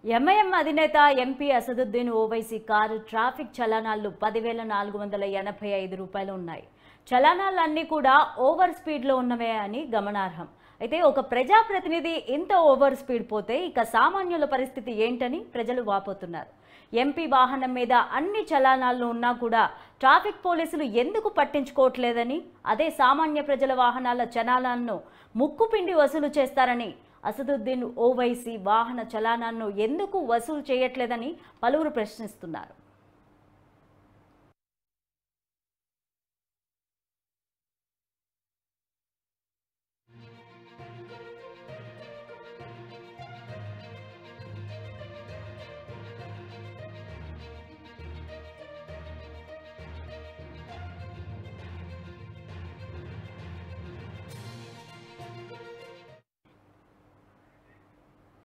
MIM అధినేత MP Asaduddin Owaisi car traffic చలానాలు 10,485 రూపాయలు ఉన్నాయి. చలానాలన్నీ కూడా ఓవర్ స్పీడ్లో ఉన్నవే అని గమనార్హం. అయితే ఒక ప్రజాప్రతినిధి ఇంత ఓవర్ స్పీడ్ పోతే ఇక సామాన్యుల పరిస్థితి ఏంటని ప్రజలు వాపోతున్నారు. ఎంపీ వాహనం మీద అన్ని చలానాలు ఉన్నా కూడా ట్రాఫిక్ పోలీసులు ఎందుకు పట్టించుకోవట్లేదని, అదే సామాన్య ప్రజల వాహనాల చలానాలను ముక్కుపిండి వసూలు చేస్తారని, అసదుద్దీన్ ఓవైసీ వాహన చలానాలను ఎందుకు వసూలు చేయట్లేదని పలువురు ప్రశ్నిస్తున్నారు.